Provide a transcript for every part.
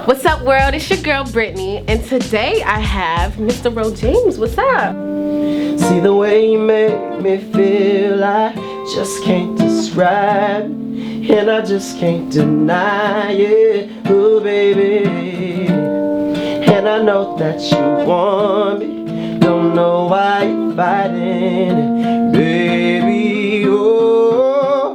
What's up, world? It's your girl Brittany, and today I have Mr. Ro James. What's up? See the way you make me feel, I just can't describe, and I just can't deny it. Oh baby, and I know that you want me, don't know why you're fighting, baby. Oh,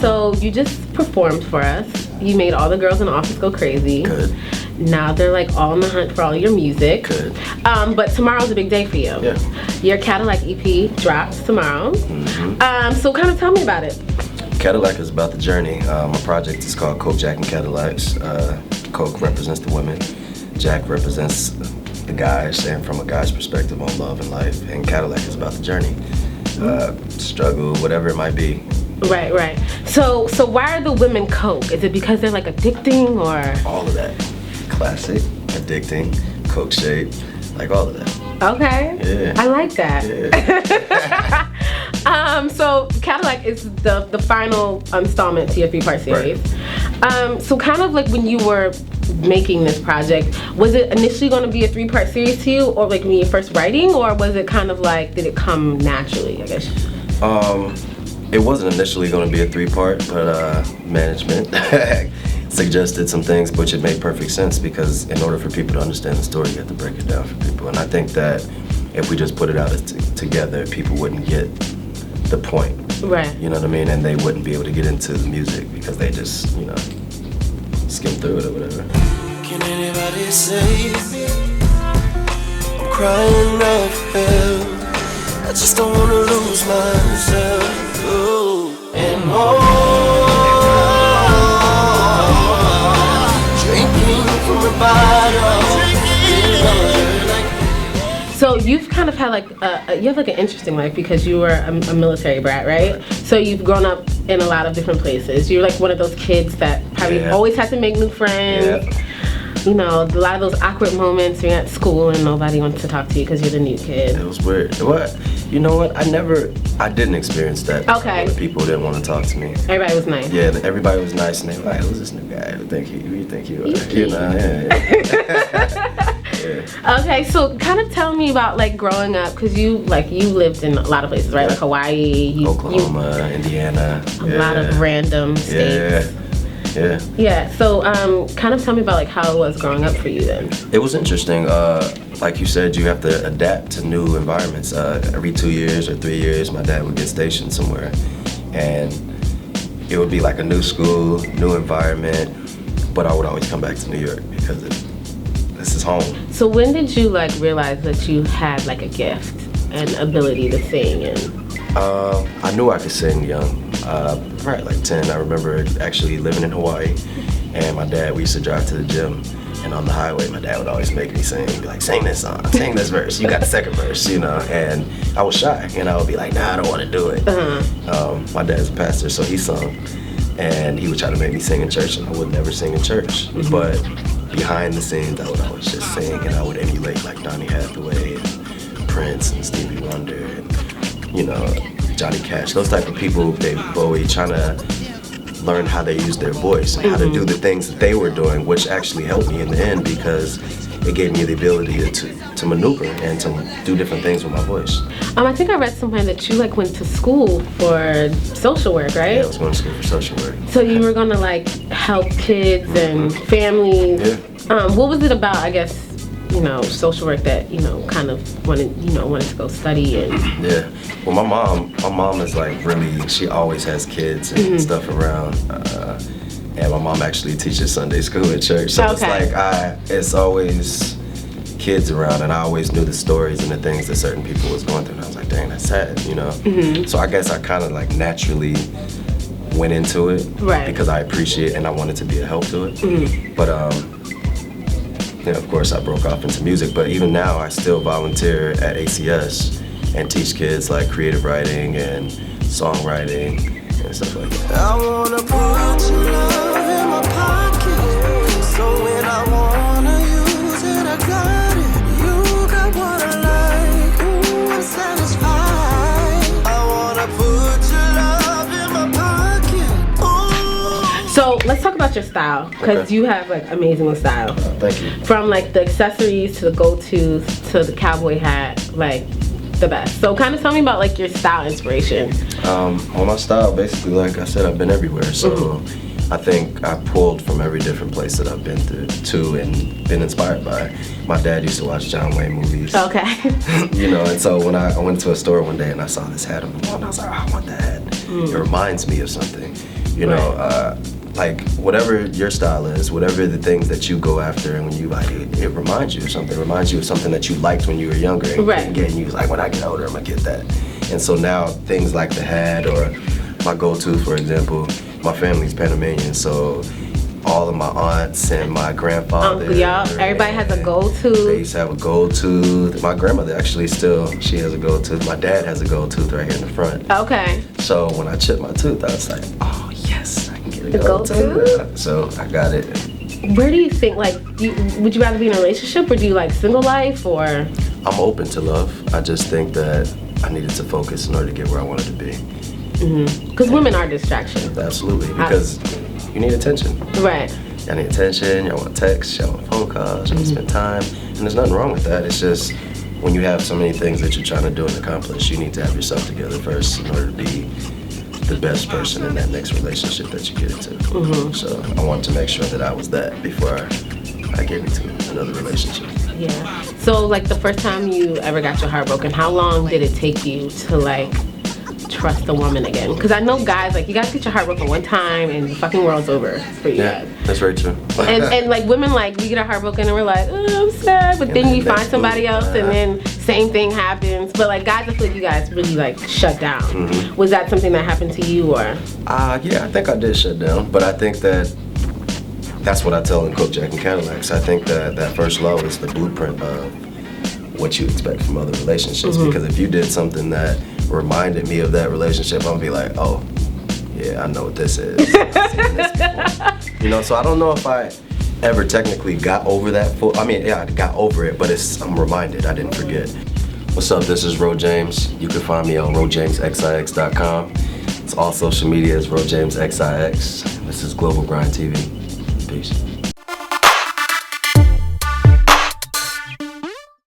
So you just performed for us. You made all the girls in the office go crazy. good. Now they're like all on the hunt for all your music. Good. But tomorrow's a big day for you. Yeah. Your Cadillac EP drops tomorrow. So kind of tell me about it. Cadillac is about the journey. My project is called Coke, Jack, and Cadillacs. Coke represents the women, Jack represents the guys, and from a guy's perspective on love and life. And Cadillac is about the journey, struggle, whatever it might be. Right. So why are the women Coke? Is it because they're like addicting or? All of that. Classic, addicting, Coke shape, like all of that. Okay. Yeah. I like that. Yeah. So Cadillac is the final installment to your 3-part series. Right. So kind of like when you were making this project, was it initially going to be a 3-part series to you, or like when you were first writing, or was it kind of like, did it come naturally, I guess? It wasn't initially going to be a 3-part, but management suggested some things, which it made perfect sense, because in order for people to understand the story, you have to break it down for people. And I think that if we just put it out together, people wouldn't get the point. Right. You know what I mean? And they wouldn't be able to get into the music because they just, skim through it or whatever. Can anybody save me? I'm crying out for help. I just don't wanna lose myself. Oh, and drinking from a bottle. So you've kind of had like you have like an interesting life because you were a military brat, right? So you've grown up in a lot of different places. You're like one of those kids that probably always had to make new friends. Yeah. You know, a lot of those awkward moments when you're at school and nobody wants to talk to you because you're the new kid. It was weird. What? You know what? I didn't experience that. Okay. Where people didn't want to talk to me. Everybody was nice. Yeah, everybody was nice, and they were like, "Who's this new guy? Who you think you are?" You know, yeah. Okay, so kind of tell me about like growing up, because you lived in a lot of places, right? Like Hawaii, Oklahoma, Indiana. A lot of random states. Yeah. So kind of tell me about like how it was growing up for you then. It was interesting. Like you said, you have to adapt to new environments. Every 2 years or 3 years, my dad would get stationed somewhere, and it would be like a new school, new environment. But I would always come back to New York because this is home. So when did you like realize that you had like a gift and ability to sing? And I knew I could sing young. Right, like 10. I remember actually living in Hawaii, and my dad, we used to drive to the gym, and on the highway, my dad would always make me sing. He'd be like, sing this song, sing this verse, you got the second verse, and I was shy, and I would be like, nah, I don't want to do it. My dad's a pastor, so he sung, and he would try to make me sing in church, and I would never sing in church, but behind the scenes, I would always just sing, and I would emulate like Donny Hathaway, and Prince, and Stevie Wonder, and Johnny Cash, those type of people, David Bowie, trying to learn how they use their voice and how to do the things that they were doing, which actually helped me in the end because it gave me the ability to maneuver and to do different things with my voice. I think I read somewhere that you like went to school for social work, right? Yeah, I was going to school for social work. So you were gonna like help kids and families. Yeah. What was it about, I guess, social work that, kind of wanted to go study and... Yeah. Well, my mom is like really, she always has kids and stuff around. And my mom actually teaches Sunday school at church. So it's like, it's always kids around, and I always knew the stories and the things that certain people was going through. And I was like, dang, that's sad, So I guess I kind of like naturally went into it. Right. Because I appreciate it and I wanted to be a help to it. But, of course, I broke off into music, but even now I still volunteer at ACS and teach kids like creative writing and songwriting and stuff like that. I wanna put your love in my pocket, so when I wanna use it, I got it. You got what I like, ooh, I'm satisfied. I wanna put your love in my pocket, ooh. let's talk about your style, because Okay. you have like amazing style. Thank you. From like the accessories to the go-tos to the cowboy hat, like the best. So kind of tell me about like your style inspiration. Well, my style, basically, like I said, I've been everywhere. So I think I pulled from every different place that I've been to and been inspired by. My dad used to watch John Wayne movies. Okay. You know, and so when I went to a store one day and I saw this hat on the wall, and I was like, oh, I want that hat. It reminds me of something. You know, like whatever your style is, whatever the things that you go after, and when you like it reminds you of something. It reminds you of something that you liked when you were younger. And Right. and you was like, when I get older, I'm gonna get that. And so now things like the hat or my go-to, for example, my family's Panamanian, so all of my aunts and my grandfather. Uncle, y'all, everybody has a They go-to. used to have a gold tooth. My grandmother actually she has a gold tooth. My dad has a gold tooth right here in the front. Okay. So when I chipped my tooth, I was like, oh yes, I can get a The gold gold tooth. So I got it. Where do you think, like, would you rather be in a relationship or do you like single life or? I'm open to love. I just think that I needed to focus in order to get where I wanted to be. Because women are distractions. Absolutely, because you need attention. Right. Y'all need attention, y'all want text, y'all want phone calls, y'all want to spend time. And there's nothing wrong with that. It's just when you have so many things that you're trying to do and accomplish, you need to have yourself together first in order to be the best person in that next relationship that you get into. So I wanted to make sure that I was that before I get into another relationship. Yeah. So like the first time you ever got your heart broken, how long did it take you to like trust a woman again? Because I know guys, like, you guys get your heart broken one time and the fucking world's over for you Yeah, guys. that's very true. And like women, like, we get our heart broken and we're like, oh, I'm sad, but then then you find next somebody move, else and then same thing happens. But like guys, I feel like you guys really like shut down. Was that something that happened to you or? Yeah, I think I did shut down, but I think that's what I tell in Coke, Jack, and Cadillacs. I think that first love is the blueprint of what you expect from other relationships. Because if you did something that reminded me of that relationship, I'm gonna be like, oh, yeah, I know what this is. I've seen this before. You know, so I don't know if I ever technically got over that. I got over it, but I'm reminded. I didn't forget. What's up? This is Ro James. You can find me on rojamesxix.com. It's all social media is RoJamesXIX. This is Global Grind TV. Peace.